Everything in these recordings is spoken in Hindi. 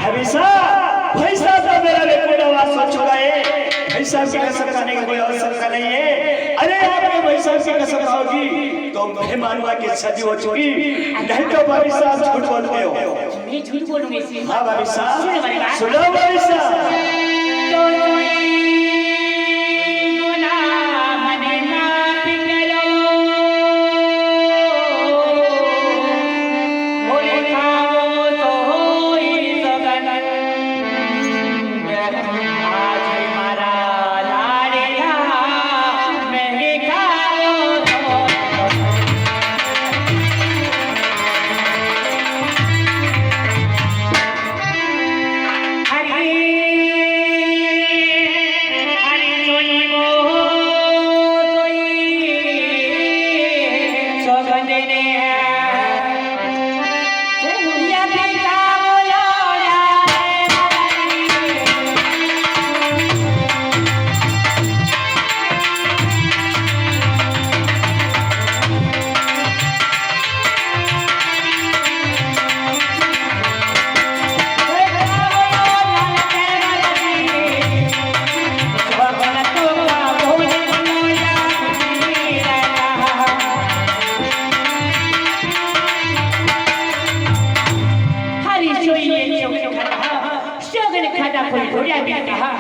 हमेशा भाई साहब का मेरा लेकिन आवाज हो चुका है। भाई साहब की कसम खाने की कोई आवश्यकता नहीं है। अरे आपने भाई साहब की कसम खाओगी तो मैं मानूंगा कि सदी हो चुकी, नहीं तो भाई साहब झूठ बोलते हो। मैं झूठ बोलूंगी इसलिए। हाँ भाई साहब, सुनो भाई साहब।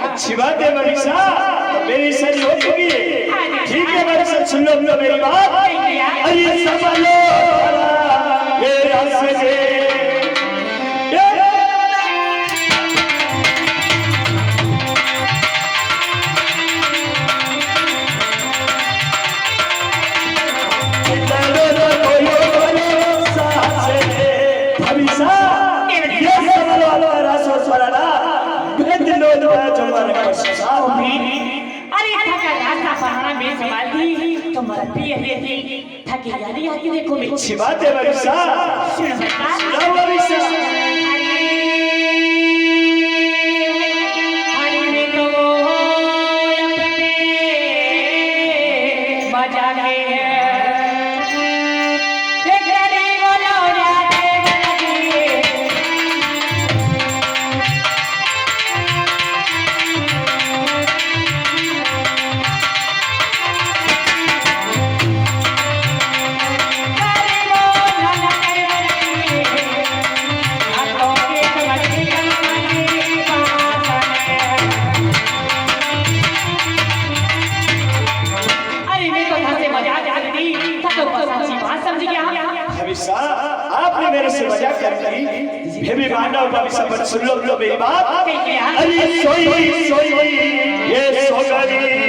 अच्छी बात है बड़ी साहब, मेरी सही हो चुकी है। ठीक है बड़ी साहब, सुन लो तो मेरी बात। अरे संभालो ये रास्ते अच्छी बात है बड़ी साहब। आपने मेरे से मजाक कर दी, मैं भी मानव का सब सुन लो तो मेरी बात। अरे सोई सोई ये सो गई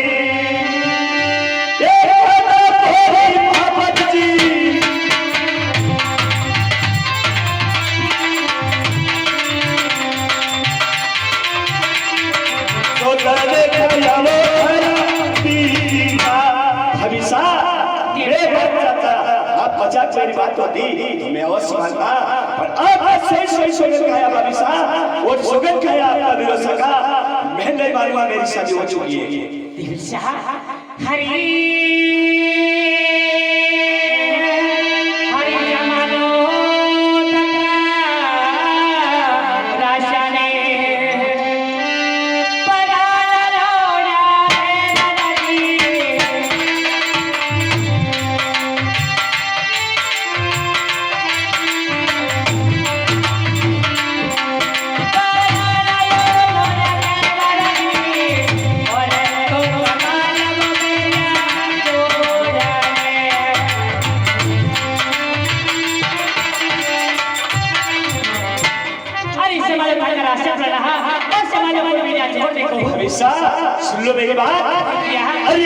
मेरी बात तो दी मैं अवश्य मानता, पर अब सही सोगन खाया भाभी साहब, और सोगन खाया आपका विरोध सका, मैं नहीं मानूंगा मेरी शादी हो चुकी सुन लो मेरी बात। अरे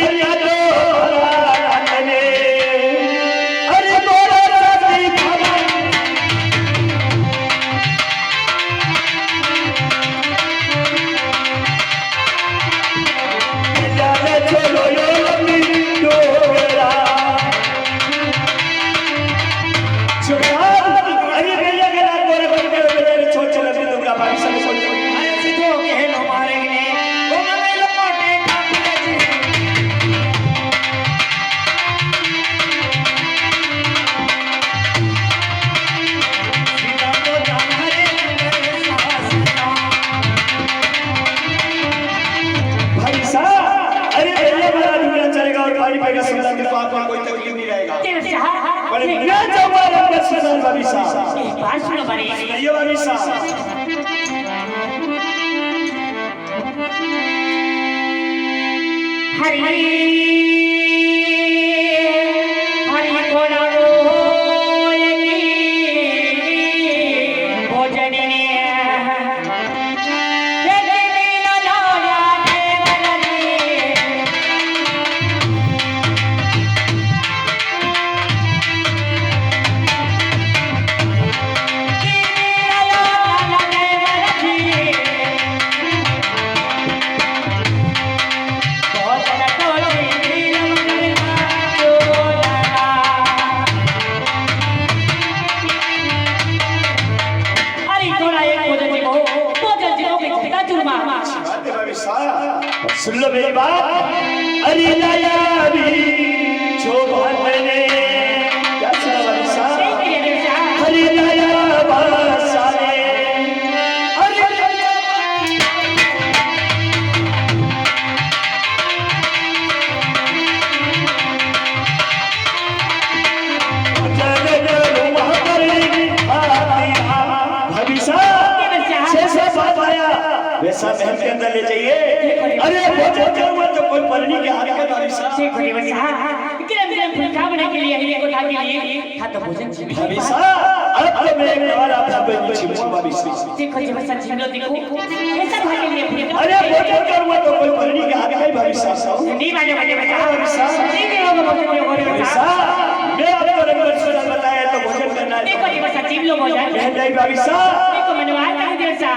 रहल भाभी साहब। एक बात सुनो बड़ी। सुनाइए भाभी साहब। हरी हरी घोड़ा रोएगी भोजनी सुन लो मेरी बात। अरे लाया भी जो बने क्या सुना भाभी साहब। अरे लाया बासारे अरे भाभी साहब जैसा बात आया वैसा महल के अंदर ले जाइए। अरे भोजन करूंगा तो कोई परनी के हाथ में भाभी साहब। ठीक है बच्चा। क्रम फुलका बने के लिए ये कोठा के लिए था तो भोजन भाभी साहब अब तो मैं एक बार आपसे बनी छिपू भाभी साहब। देखो जी बच्चा छिलो देखो कैसा था के लिए फुलका। अरे भोजन करूंगा तो कोई परनी के हाथ में भाभी साहब। नहीं बाजे बाजे बच्चा भाभी साहब नहीं होगा भोजन को भाभी साहब मैं आपको रंग सुना बताया तो भोजन करना है। देखो जी बच्चा छिलो भोजन नहीं भाभी साहब देखो मनवार कर दे बच्चा।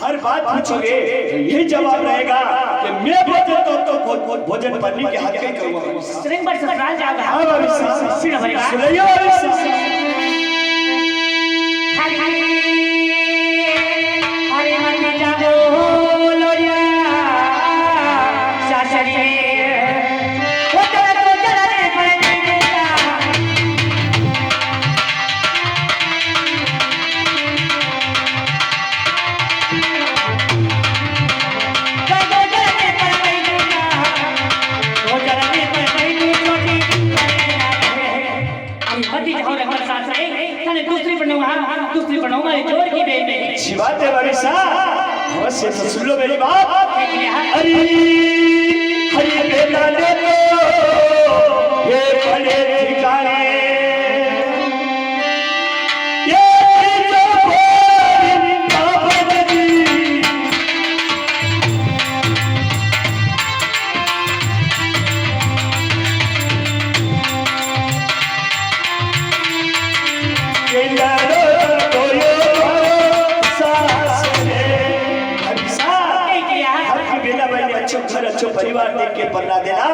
हर बात पूछोगे यही जवाब रहेगा कि मैं भोजन तो भोजन पन्नी के हाथ में करूंगा। स्ट्रिंग पर ससुराल जाओगे। हां भाभी साहब सुनो भाई बात। सुनिए भाभी साहब। हरी हरी हरी जाओ लोया सासरी वो तो चलने पड़ेगा। दूसरी बनाऊंगा जोर की बेल में। अच्छी बात है भाभी साहब अवश्य तो सुन लो मेरी बात। अरे हरी बेटा ले लो ये बड़े ठिकाने ये जो बोली बाबा जी ये लड़ो अच्छो परिवार देख के पन्ना देना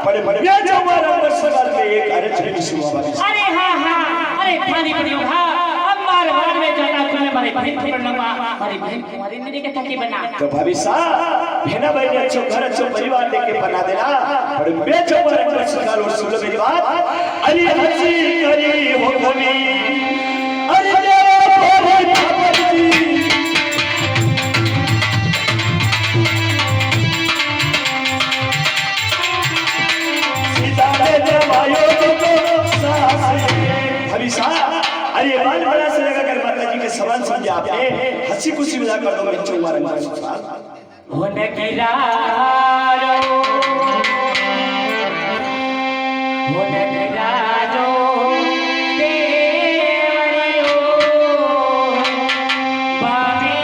बड़े बड़े जो हमारा सवाल में एक अर्थ नहीं सुना। अरे हाँ हाँ अरे पानी पड़ियो हाँ अब मार मार में जाना खुले मारे बहन को पढ़ना हमारी बहन हमारी मेरे के थकी बना। तो भाभी साहब भेना भाई ने अच्छो घर अच्छो परिवार देख के पन्ना देना बड़े मैं जो हमारा सवाल और सुन लो मेरी बात। अरे हंसी करी हो कभी अरे देवा बाबा जी भाभी साहब अरे बाल बड़ा से लगा कर माता जी के सवाल समझे आपने हंसी खुशी मिला कर दो मैं चौवा रंग होने गिरारो होने गिरारो देवरियो बामी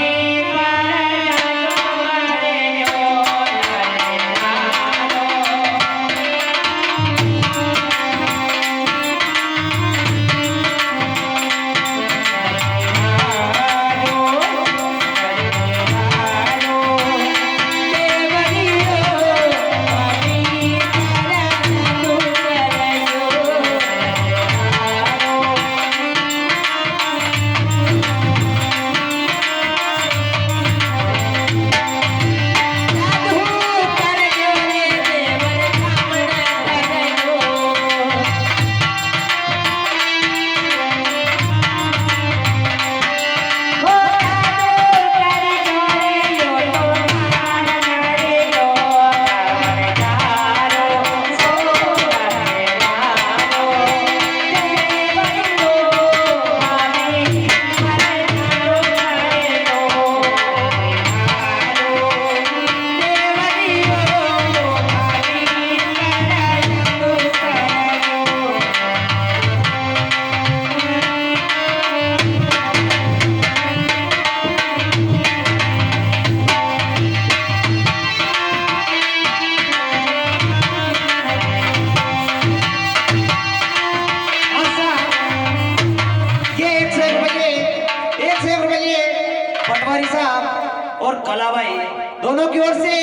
पटवारी साहब और कलाबाई दोनों की ओर से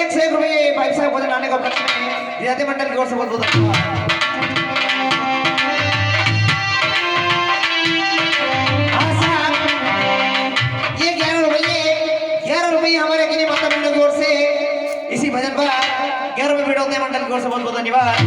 101 रुपये भाई साहब भोजन आने को विद्यार्थी मंडल की ओर से बहुत बहुत धन्यवाद। हाँ साहब, ये 11 रुपये हमारे किन्हीं माता मंडल की ओर से इसी भजन पर 11 रुपये विद्यार्थी मंडल की ओर से बहुत बहुत धन्यवाद।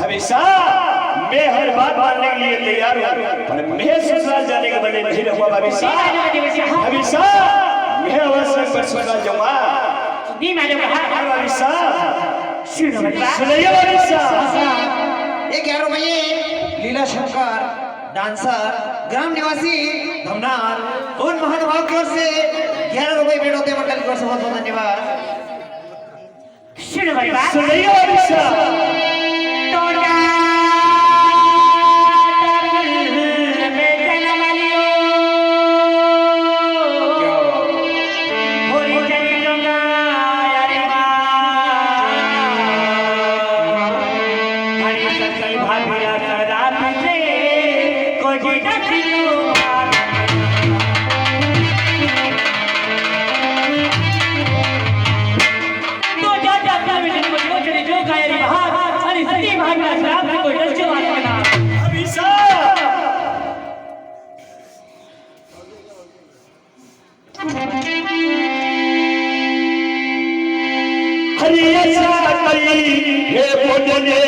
हमेशा मैं हर बात मानने के लिए तैयार हूँ, पर मैं ससुराल जाने के बदले नहीं रहूँगा हमेशा। हमेशा मैं अवश्य पर ससुराल जाऊँगा। नहीं मैंने कहा हमेशा सुनिए हमेशा। ये 11 रुपये लीला शंकर डांसर ग्राम निवासी धमनार उन महानुभाव की ओर से 11 रुपये बेटोते मंडल की ओर से बहुत बहुत धन्यवाद। सुनिए हमेशा। जो गाय हे बोलने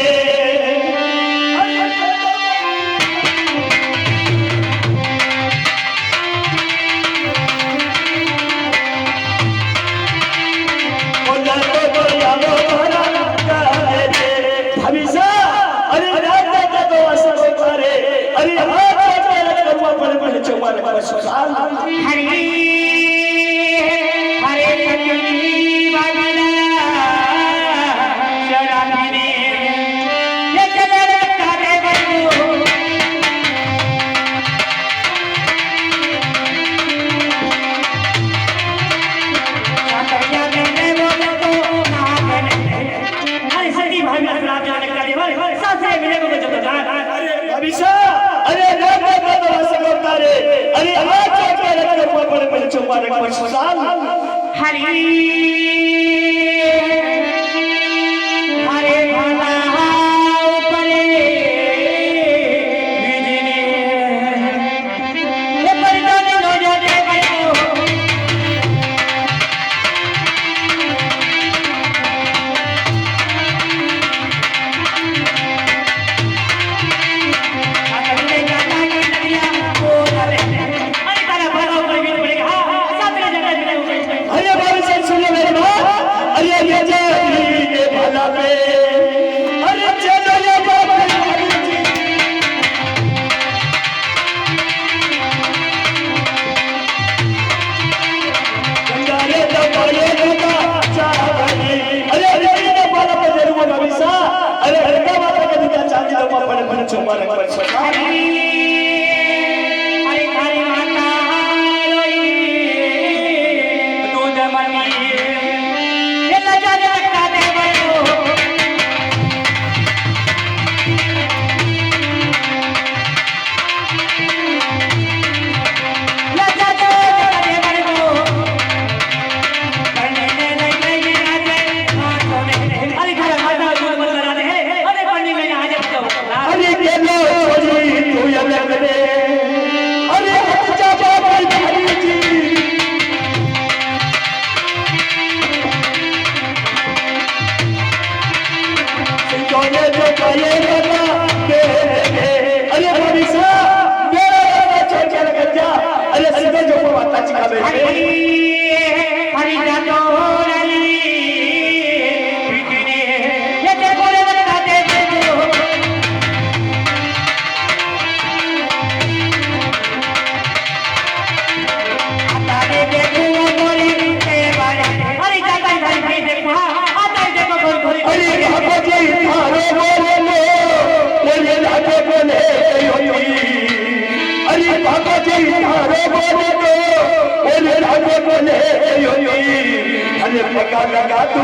लगा तू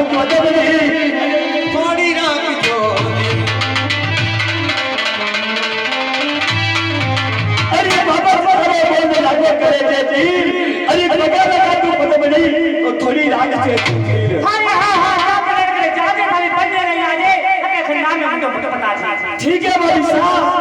थोड़ी रात जो अरे बाबा बोलने लगे करे देती अरे लगा तू बदली तो थोड़ी रात से ठीक है भाई साहब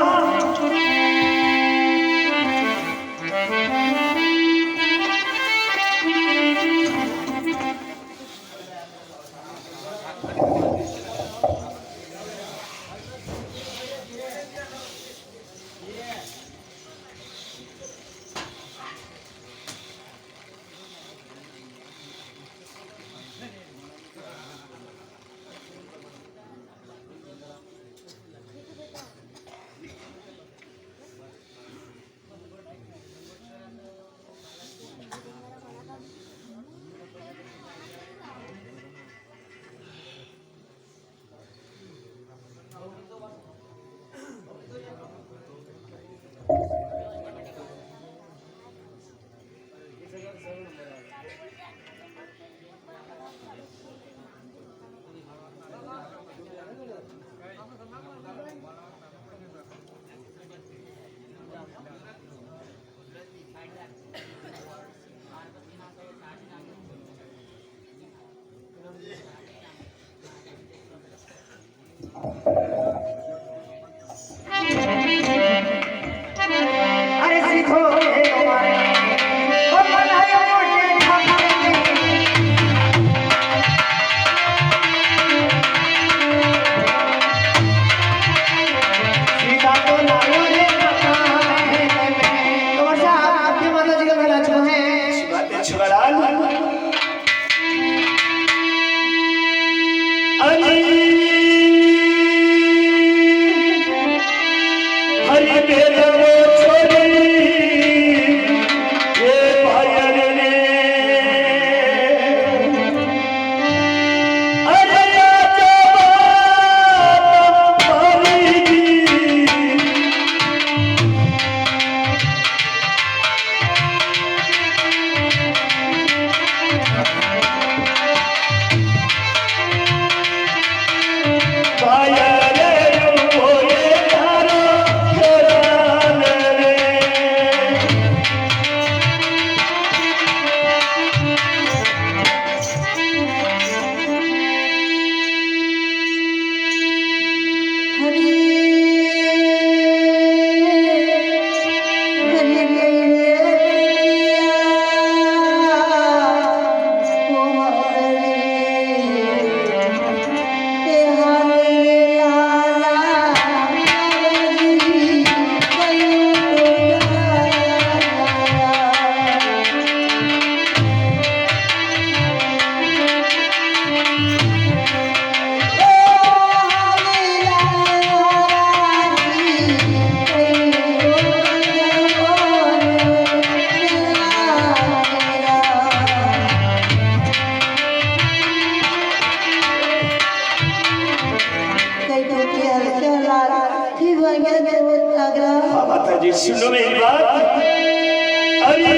हाँ माता जी सुनो मेरी बात। अरे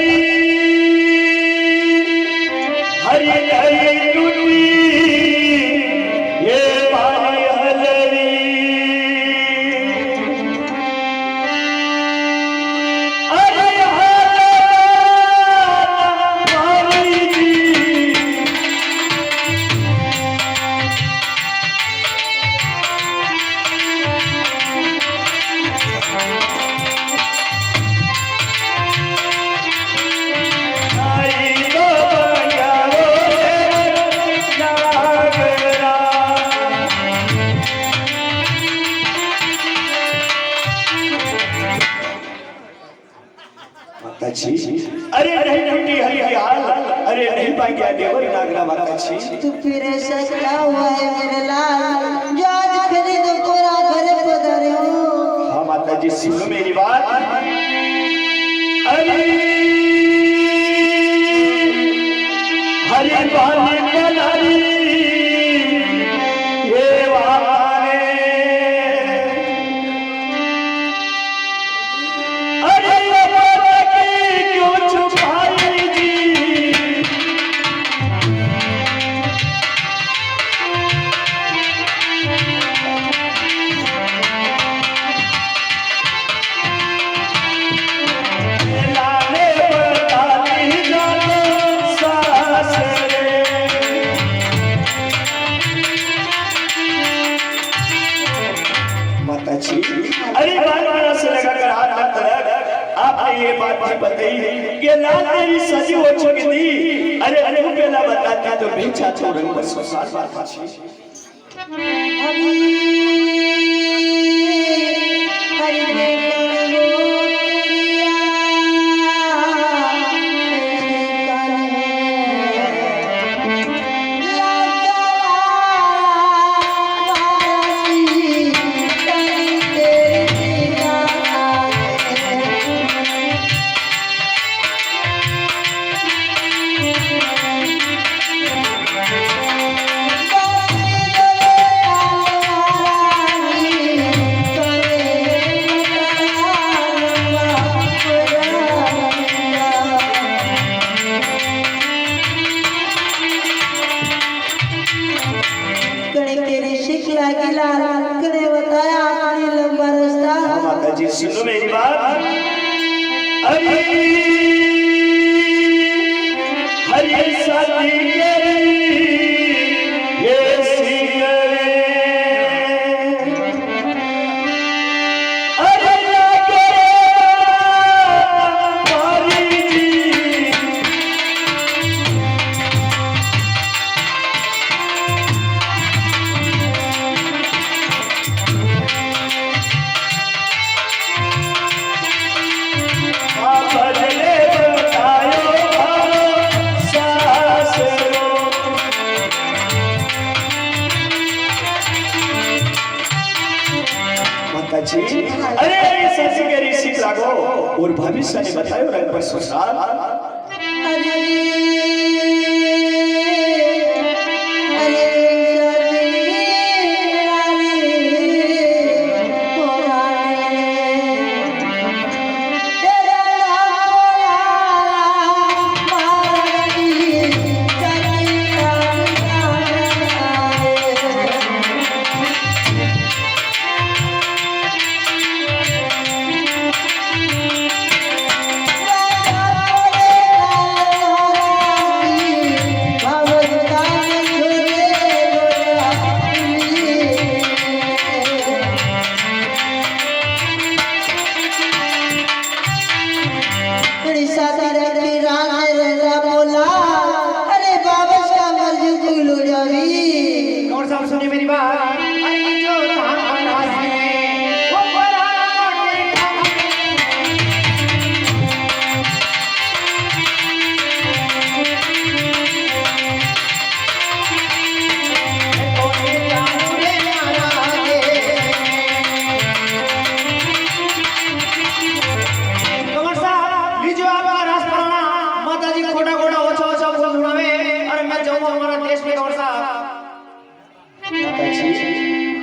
हरी हरी टूटी ये पानी हलरी अरे अरे नहीं टूटी हरी हरी हाल अरे नहीं पाएंगे देवर नागरा माता जी। तू फिर ऐसा क्या हुआ है मेरे लाल जो आज खरीद पूरा घर पधारे हो। हाँ माता जी सुनो मेरी बात। अरे हरी पानी बनारी ये वाने अरे ये बात की क्यों छुपाई जी। लाने बताती जानो सास रे। माता जी अरे बार से लगाकर हाथ तक आपने ये बात भी बताई कि लाल तेरी सजी हो चुकी थी। अरे अरे पहला बताती तो बेचा छोड़न पर ससुराल बात थी। माता जी सुनो मेरी बात। अरे हरी शादी ये सिंगरे अरे अरे सच के ऋषि लागो और भविष्य ने बतायो रंग पर ससुराल। सुनिए मेरी बात। अरे जो धान वो बड़ा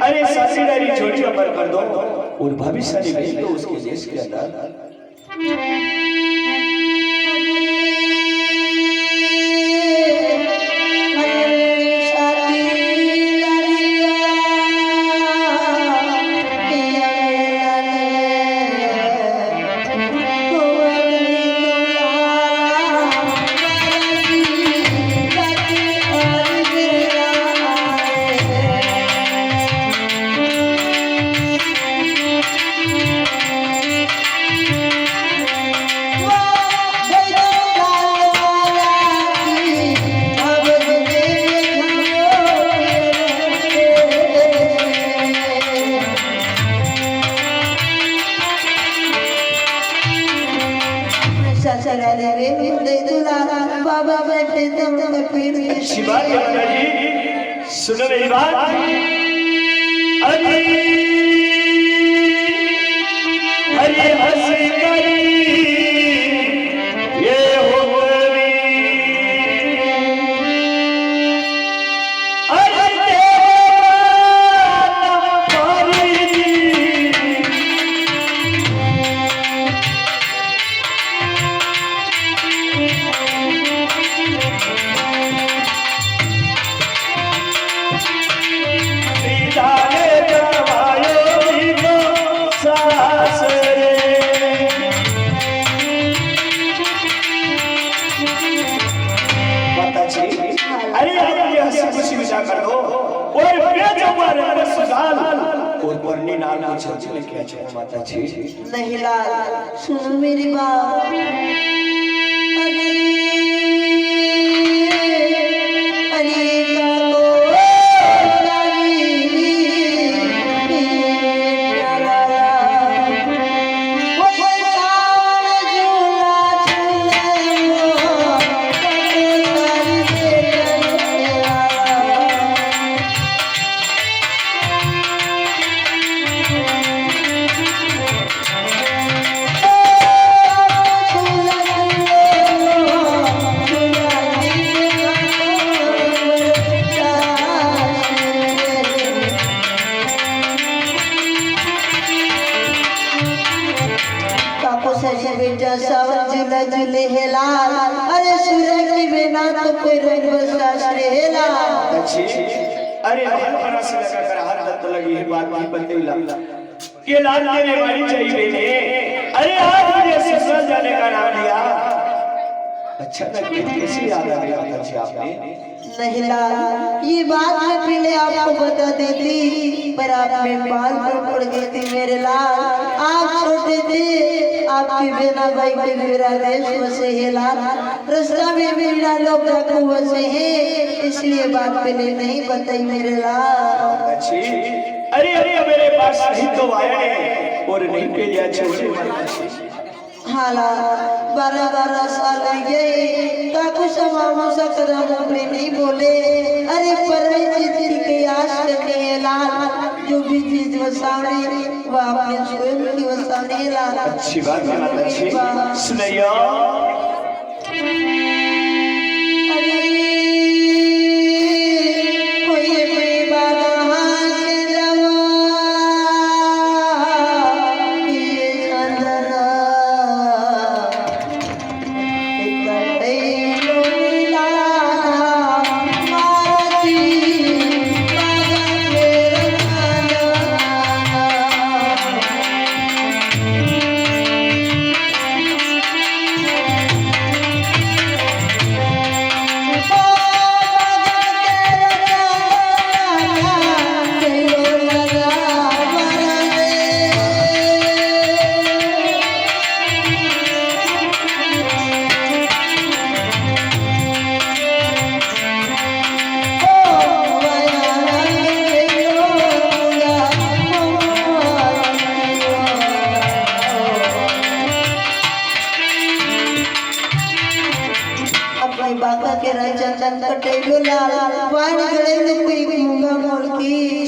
अरे सासीदारी छोटी अमर कर दो और भविष्य भेज दो उसके देश के अंदर। बाबा बैठे तो फिर शिवा जी सुनो मेरी बात। अरे हरे हंस करी ये हो गई। अरे कर दो और नाल चले क्या छे माता जी। नहीं लाल सुनो मेरी बात। झूले हेला अरे सूर्य की बिना तो कोई रंग बसा हेला। अरे हर से लगा कर हर दत्त लगी है बात की बतेला के लाल के वाली चाहिए बेटे। अरे आज मुझे ससुराल जाने का नाम लिया। अच्छा लगती कैसी याद आ गया अच्छी आपने। नहीं लाल ये बात मैं पहले आपको बता देती पर आप में बाल पर पड़ गई थी मेरे लाल। आप छोटे थे आपके बिना भाई के मेरा देश बसे है लाल। रास्ता में मेरा लोग रखू बसे है इसलिए बात पहले नहीं बताई मेरे लाल। अच्छी अरे अरे मेरे पास नहीं तो आया और नहीं पे लिया छोड़े हाला 12 साल गए काकू समामो सा कदम अपने नहीं बोले। अरे पर चीज के आश करते हैं लाल जो भी चीज वसावने वो अपने स्वयं की वसावने लाल। अच्छी बात है अच्छी सुनियो।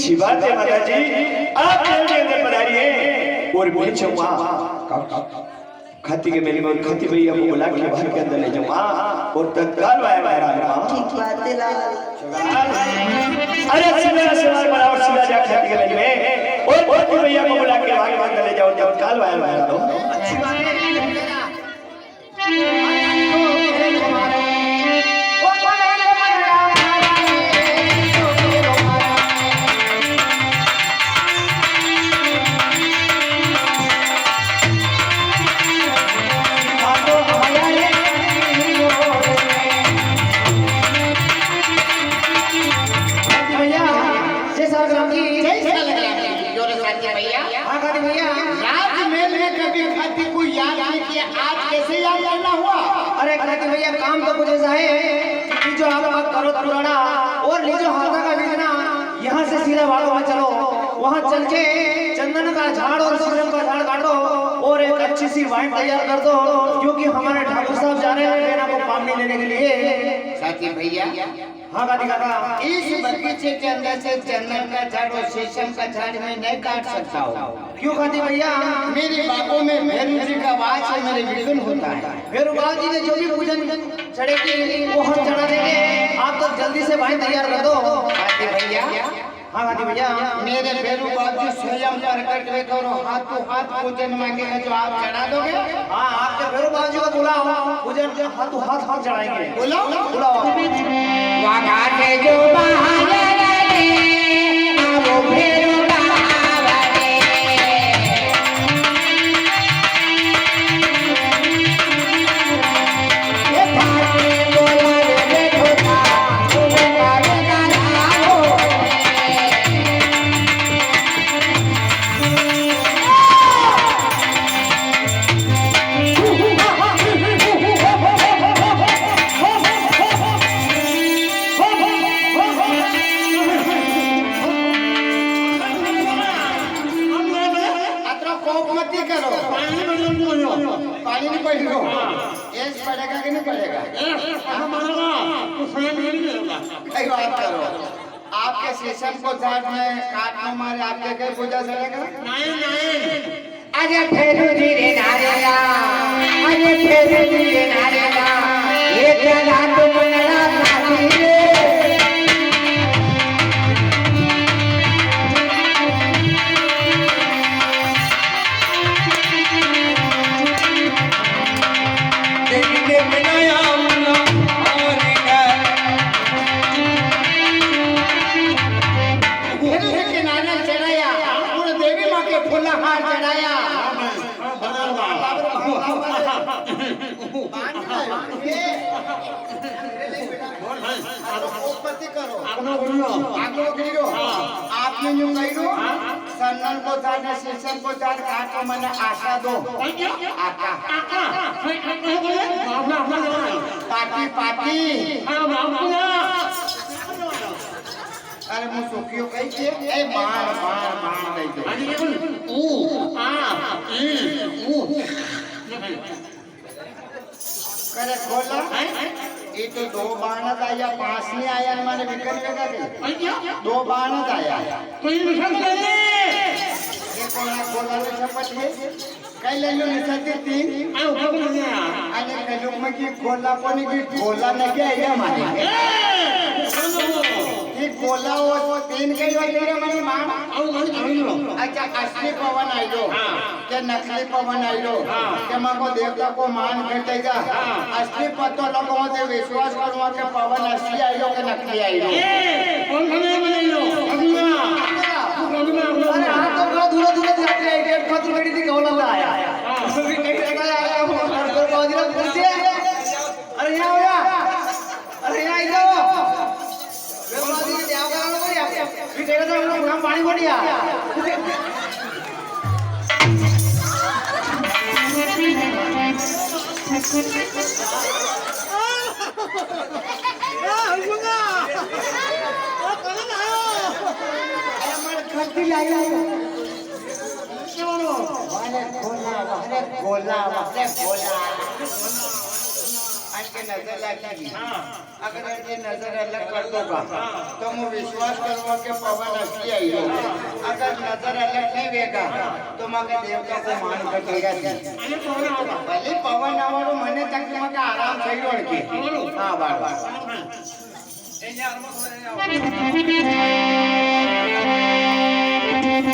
शिवा माता जी आप जल्दी अंदर पधारिए और बोले चौमा खाती के मेरी मौत खाती भैया को बुला के बाहर के अंदर ले जाओ और तत्काल आया महाराज। ठीक बात है लाल। अरे सीधा सवार बराबर सीधा जा खाती के मेरी में और मोती भैया को बुला के आगे बांध ले जाओ जब काल वायर वायर दो अच्छी बात है अरे खाती भैया काम तो कुछ ऐसा है कि जो आपका करो पुराना और लीजो हाथा का बीजना यहाँ से सीधा भागो में चलो वहाँ चल के चंदन का झाड़ और शीशम का झाड़ काटो और एक अच्छी सी वाइन तैयार कर दो क्योंकि हमारे ठाकुर साहब जा रहे हैं लेना को पानी लेने के लिए। साथी भैया हाँ काती काका इस बगीचे के अंदर से चंदन का झाड़ और शीशम का झाड़ मैं नहीं काट सकता हूँ। क्यों खाती भैया मेरी बागों में भैरू जी का वास है, मेरे विघ्न होता है। भैरू बाबा जी ने जो भी पूजन चढ़ेगी वो हम चढ़ा देंगे, आप तो जल्दी से वाइन तैयार कर दो। साथी भैया हाँ खाती भैया मेरे भैरू बाबू स्वयं प्रकट होकर हाथों हाथ पूजन मांगेगा जो आप चढ़ा दोगे। हाँ आपके भैरू बाबा जी को बुलाओ पूजन हाथों हाथ चढ़ाएंगे। बुलाओ बुलाओ वाघाटे जो बहाने वो भैरू पानी नहीं पड़ेगा, एज पड़ेगा कि नहीं पड़ेगा? कई बात करो, आपके शीशम को झाड़ में काटने मारे आपके कहीं पूजा चलेगा? अरे फेरू जी रे नारेला, अरे फेरू जी रे नारेला, ये क्या रात मनला साथी रे। आपने यूं कही दो सन्नन को जाने शीशम को जान काटो मैंने आशा दो आका पार्टी पार्टी अरे मुझ सुखियो कही के ए बाण बाण बाण कही दो करे खोला ये तो दो बाणत आया पांच नहीं आया हमारे विकल वेगा के दो बाणत आया ये कोना खोला ने छपट है कई ले लो निसती तीन अरे कलुक में की खोला कोनी की खोला ने क्या है हमारे ये खोला वो तीन के जो तेरे मनी मां अच्छा असली पवन आइलो के नकली पवन आइलो के मको देवता को मान घटेगा असली पतो लोगों से विश्वास करवा के पवन असली आइलो के नकली आइलो कौन बने बनाइलो अरे हां तो बड़ा दूर दूर जाते हैं डेढ़ पत्र बेटी थी कौला आया उसकी कई जगह आया वो और बाजीरा पूछे अरे यहां हो जा अरे यहां इधर वे बाजी के देव का बोल या फिर तेरे तो हम लोग पानी बढ़िया खट्टी लाई वाले खोला के नजर लगी अगर ये नजर अलग कर दोगा तो मैं विश्वास करूंगा कि पवन असली आई हो अगर नजर अलग नहीं वेगा तो मगे देवता को मान घटेगा भले पवन आवड़ो मने तक मगे आराम सही ओढ़ के हां बार एक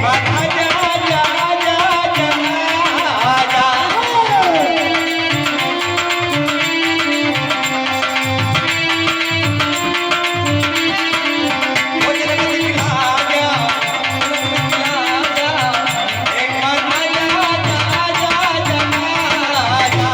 बार आजा आजा आजा आजा आजा वो जगत दिखला गया एक बार आजा आजा आजा आजा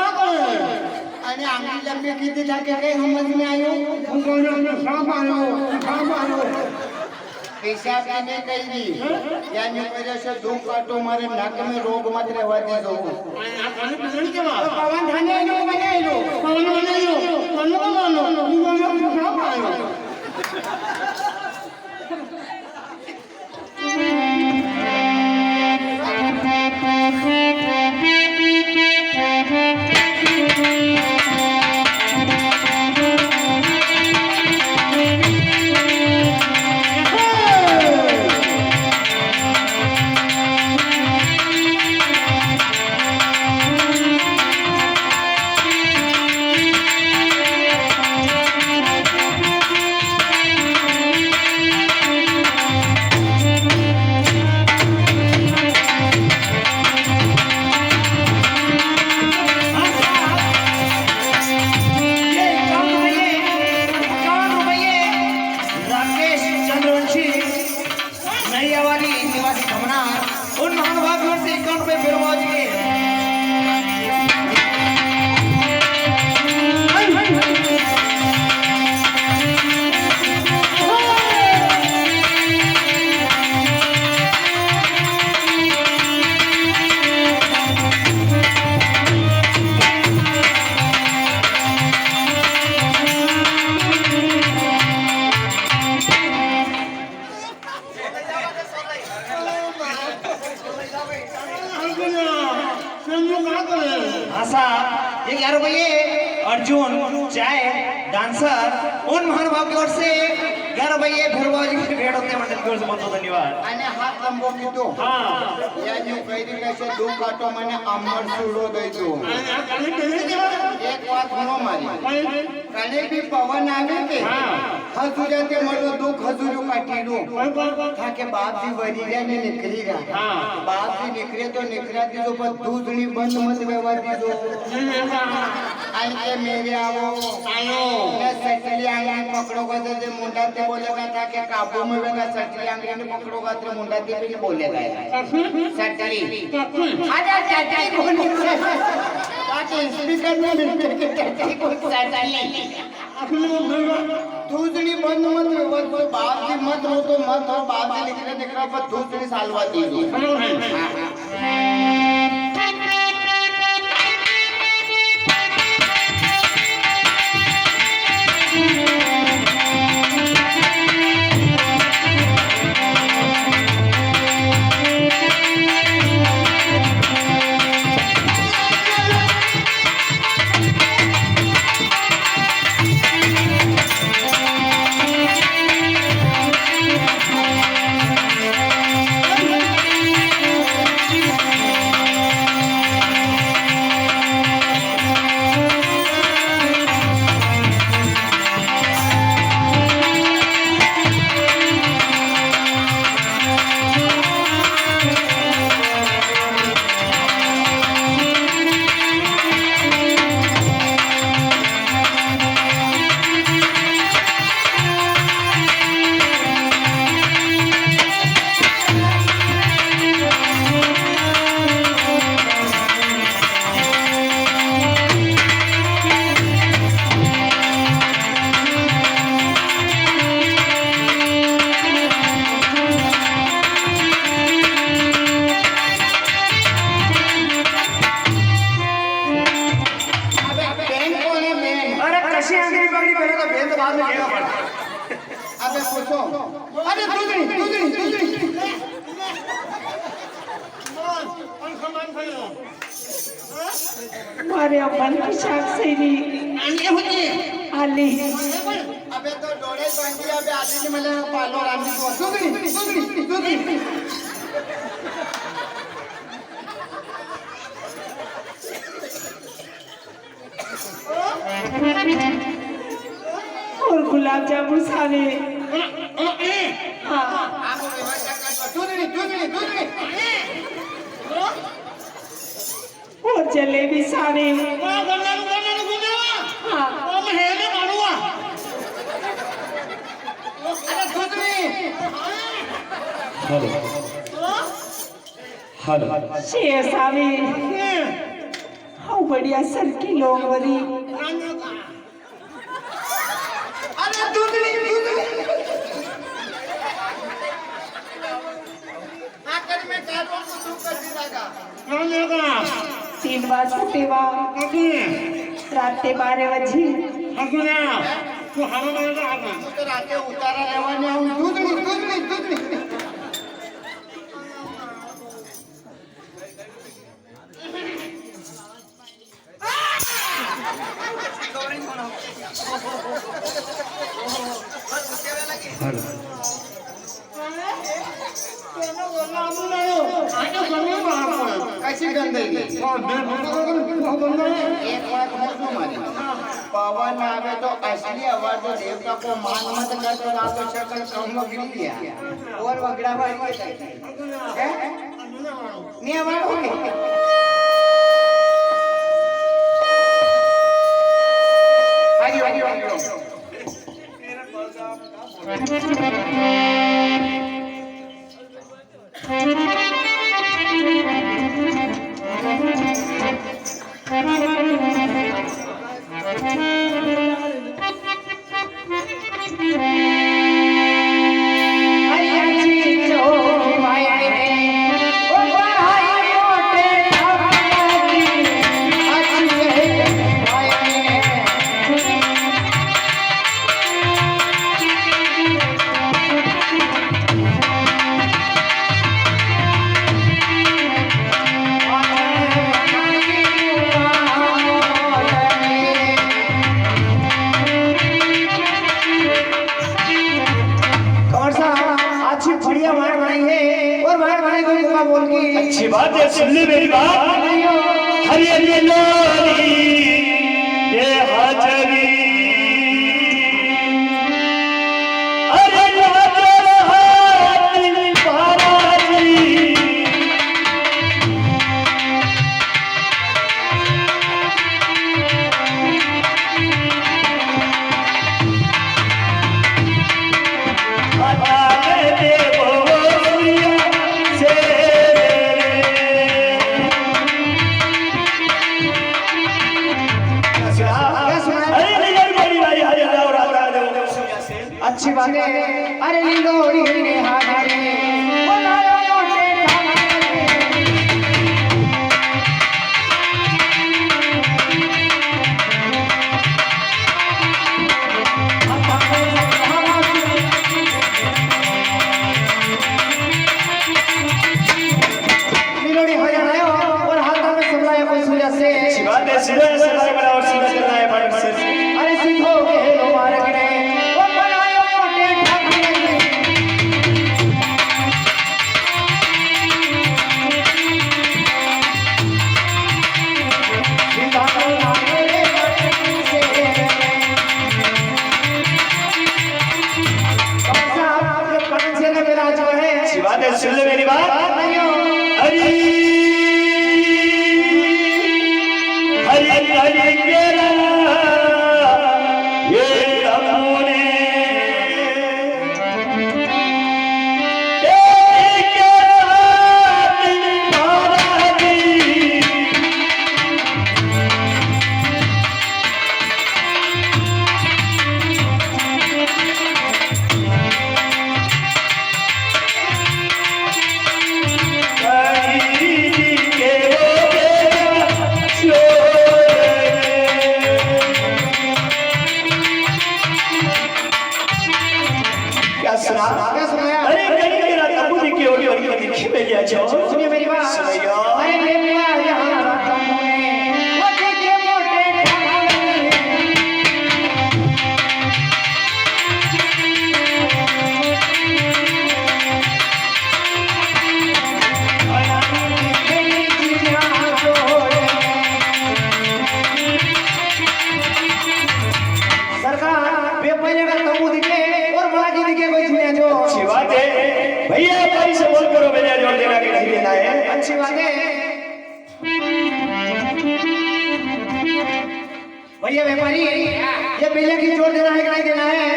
अरे आंगली लंबी कितनी जाके गए समझ में आयो पेशाब की नहीं कही दी यानी मेरे से दो काटो मारे नाक में रोग मत रहवा दे दो पवन थाने लो बने लो पवन बने लो राकेश चंद्रवंशी नैयावाली निवासी खमनार उन महानुभावियों से 51 रुपए फिरवाज के आशा ये 11 रुपये अर्जुन चाय डांसर उन महानुभाव की ओर से 11 रुपये फिरवाजी के भेड़ होते मंडल की ओर से बहुत बहुत धन्यवाद અને હાથ લંબો કીધો યાની કઈ રીતે છે દો કાટો મને અમર સુડો દઈ દો એક વાત સુનો મારી કને બી પવન આવે કે ખજુરે તે મળો દો ખજુરો કાઢી દો થાકે બાપ જી વરી રહ્યા ને નીકળી રહ્યા બાપ જી નીકળે તો નીકળ્યા દીધો પણ દૂધની બંધ મત વ્યવહાર દીધો आई के मेरे आओ आयो मैं सटली आंगली पकड़ोगा तो मुंडा ते बोलेगा था कि काबू में वेगा सटली आंगली ने पकड़ोगा तो मुंडा ते भी बोलेगा सटली आजा सटली कौन है ताकि स्पीकर में मिलते के सटली को सटली दूसरी बंद मत हो बाप जी मत हो तो मत हो बाप जी लिख रहा पर दूसरी सालवा दी दो अंगड़ी पगड़ी पहले तो भेद बाद में लेगा पड़ा। अबे पूछो, अरे दूसरी मारे अपन की शाख से नहीं आली अबे तो डोरे बंदी अबे आदमी ने मिले पालो रानी को दूसरी और गुलाब जामुन सारे हाँ आप व्यवस्था कर दूसरी और जलेबी सारे हाँ हेलो शेर सारे हाँ बढ़िया सर की लोंगवरी अरे दूसरी आकर में कारों को दूर कर दीजिएगा 3 बार छुट्टीवा रात के 12 बजे तो राते उतारा लेवाने आऊं दूसरी कैसी गंदगी एक बात है तुम्हारी पवन आवे तो असली आवाज जो देवता को मान मत कर तो ना तो शक्ल कम गिर गया और वगड़ा भाई है नहीं आवाज होगी अच्छी बात है, सुन ली मेरी बात। हरियाली लोरी ये हाजरी अरे लाजर हाथी महाराजी अच्छी बात है अरे लोरी ने हारे बोलायो मोटे लोरी हो जाए और हाथ में संभलाया कोई सूर्य से अच्छी बात है, सीधा से बड़ा और सीधा करना है बाइक से। अरे सीखो के लो मार गए वो बनायो मोटे ठाकुर कबू दिखे और बड़ा की दिखे कोई झिड़िया जो अच्छी बात है भैया, भाई से बोल करो बेजा जोड़ देना कि नहीं देना है। अच्छी बात है भैया व्यापारी, ये बेजा की जोड़ देना है कि नहीं देना है?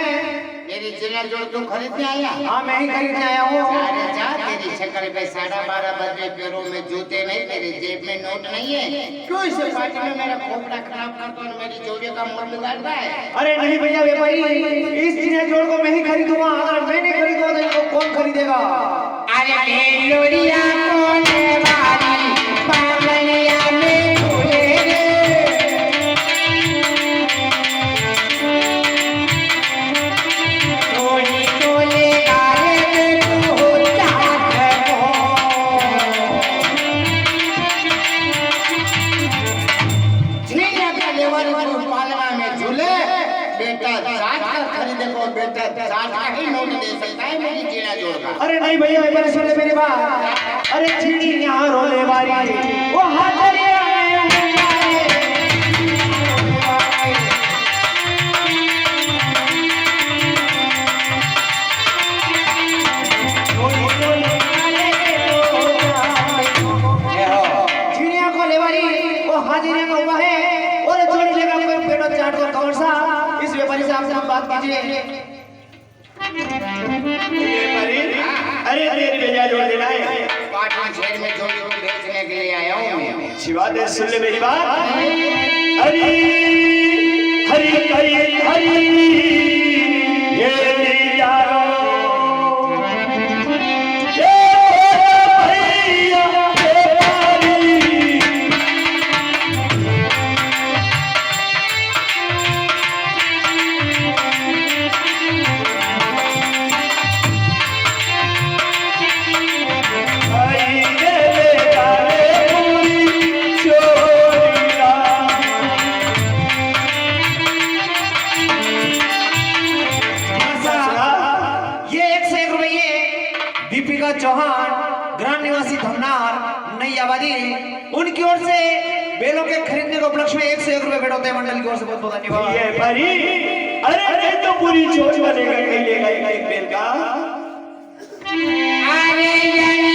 मेरी जिला जोड़ तुम खरीदने आया? हाँ मैं ही खरीदने आया हूँ। अरे जा, तेरी शक्ल पे 12:30 बजे पैरों में जूते नहीं, तेरी जेब में नोट नहीं है, क्यों इस पार्टी में मेरा खोपड़ा खराब करता और मेरी जोड़ियों का मूड बिगाड़ता है? अरे नहीं भैया व्यापारी, इस जिला जोड़ को मैं ही खरीदूंगा, अगर मैं नहीं खरीदूंगा तो इसको कौन खरीदेगा? अरे बेलोरिया कोने वाली पावनिया में झूले रे, टोली टोले गारे में तू हो चाहत हो। झींगा का लेवर तू पालना में झूले, बेटा साठ का खरीदे को बेटा 60 का ही नोट दे सकता है मेरी जिला जोड़ का। अरे नहीं भैया व्यापारी, सुन ले मेरी बात। अरे चीनी यहाँ रोले वाली वो हाजरिया बात कीजिए। अरे तेरी बेजा जोड़ देना है। पाटन शहर में जोड़ी को बेचने के लिए आया हूँ मैं। अच्छी बात है, सुन ले मेरी बात। हरी हरी हरी हरी ये यारो ये भैया चौहान, ग्राम निवासी धमनार, नई आबादी, उनकी ओर से बेलों के खरीदने के उपलक्ष्य में 101 रुपए भेंट होते हैं। मंडल की ओर से बहुत बहुत धन्यवाद। ये परी, अरे ये तो पूरी चोट बनेगा, कहीं लेगा एक बेल का। अरे यही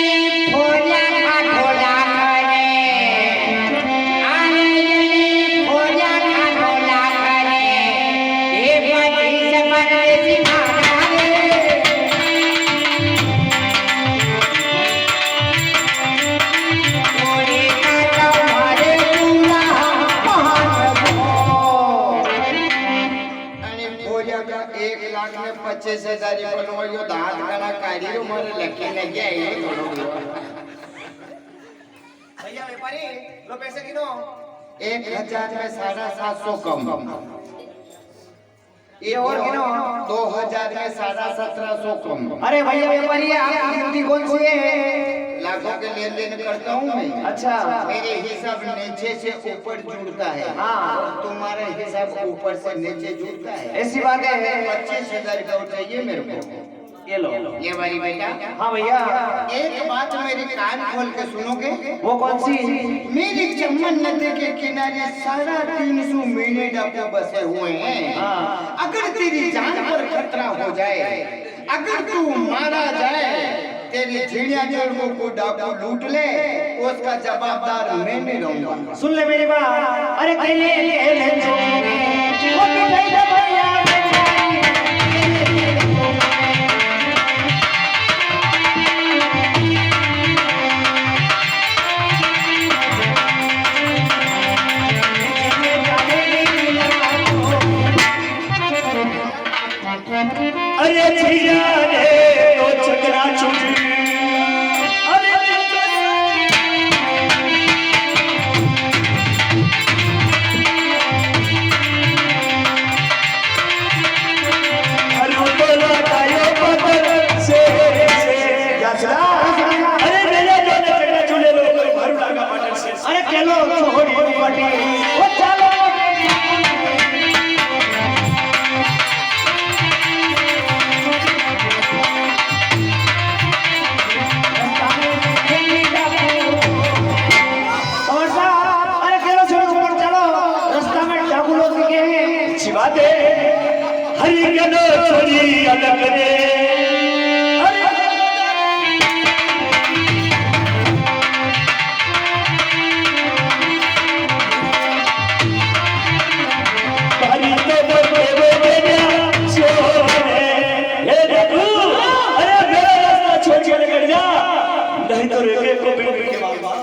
भोला का ढोला करे, अरे यही भोला का ढोला करे, ये बड़ी जबरदस्ती मारा रे। गोरी का तुम्हारे पूरा महान हो। अरे भोला का 1,25,000 बनवायो दांत कना काढ़ी मारे लकी लगी आई थोड़ो। भैया व्यापारी, लो पैसे गिनो। 1,000 में 750 कम, ये और गिनो। 2,000 में 1750 कम। अरे भैया व्यापारी, आपकी गिनती कौन सी है? लाखों के लेन देन करता हूँ मैं। अच्छा, मेरे हिसाब नीचे से ऊपर जुड़ता है। हाँ। और तुम्हारा हिसाब ऊपर से नीचे जुड़ता है। ऐसी बात है। 25,000 का चाहिए मेरे को। ये लो। ये वाली बेटा। हाँ भैया। एक बात मेरी कान खोल के सुनोगे? वो कौन सी? मेरी चम्मन नदी के किनारे 350 मीने डाकू बसे हुए हैं। हाँ। अगर तेरी जान पर खतरा हो जाए, अगर तू मारा जाए, तेरी झिड़िया जोड़ों को डाकू लूट ले, उसका जवाबदार मैं नहीं रहूंगा। सुन ले मेरी बात। अरे केले केले वो मिठाई दे भैया। अरे झिया ने तो चकरा चुकी, अरे बोला तायो पत्थर से यासरा, अरे मेरे जो चकरा चुले लोग भरू लगा पत्थर से। अरे केलो छोड़ी पटी वो चलो। हरि गनो छोरी अलग रे हरि तो बोले छोरे हे देखो अरे मेरा रास्ता छोड़ के निकल जा नहीं तो रेगे को बेटे के मामा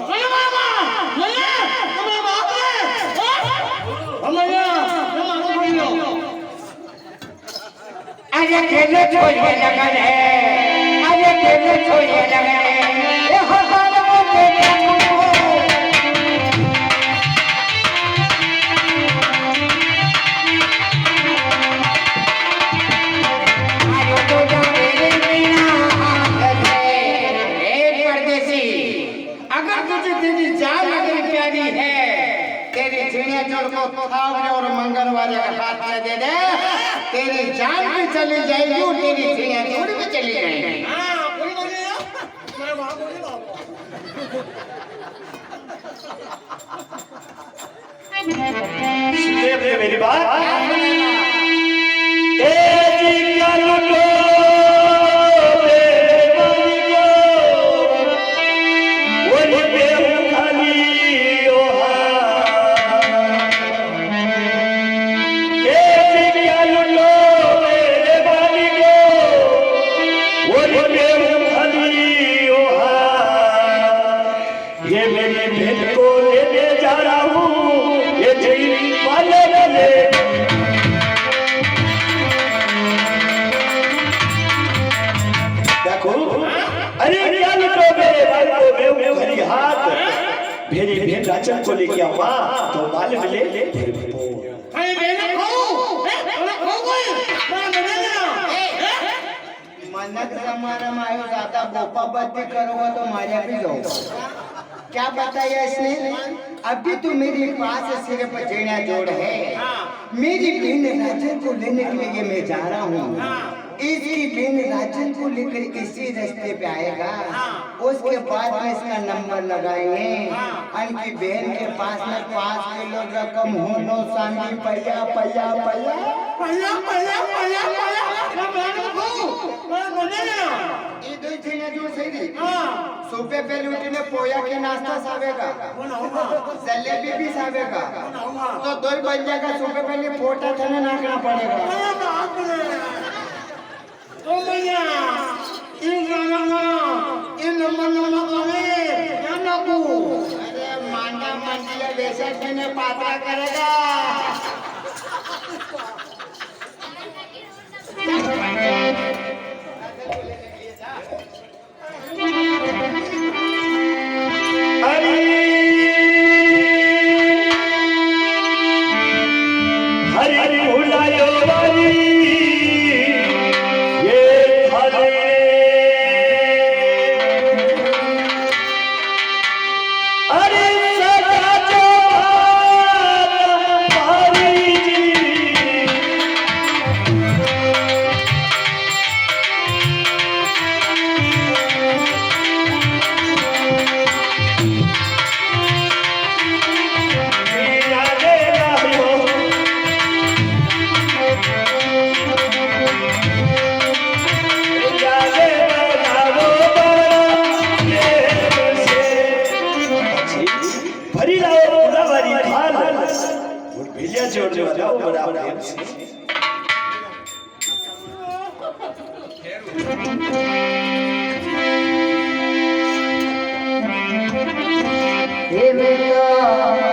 अरे खेलो छोड़िए लगन है अरे खेलो छोड़िए लगन है ये हमारा वो बेटा आयो तो जा मेरे बिना एक परदेसी अगर तुझे तेरी जान अगर प्यारी है तेरी चिड़िया जोड़ को थावरे और मंगलवार के हाथ में दे दे तेरी जान भी चली जाएगी और तेरी चिड़िया जोड़ भी चली जाएगी सुनिए मेरी बात ए जी का लुटो मेरी बहन राजन को लेके आऊंगा तो माल मिले मन्नत जमाना में आयो ज्यादा बोपा बत्ती करूंगा तो मारिया भी जाऊंगा क्या बताया इसने अभी तो मेरे पास सिर्फ जेना जोड़ है मेरी बहन राजन को लेने के लिए मैं जा रहा हूँ इसकी बहन राजन को लेकर इसी रास्ते पे आएगा उसके बाद में इसका नंबर लगाएंगे इनकी बहन के पास में 5 किलो रकम हो नो सांगी पैया पैया पैया पैया पैया पैया ये दो चीजें जो सही सुबह पहले उठने पोया के नाश्ता सावेगा जलेबी भी सावेगा तो 2 बज जाएगा सुबह पहले फोटा थाने नाकना पड़ेगा ओ भैया इन नंबर क्या नाकू अरे मांडा मंडिया वैसे मैंने पात्रा करेगा हरि भुलायो जोड़ने वाला वो बड़ा प्रेम से हे बेटा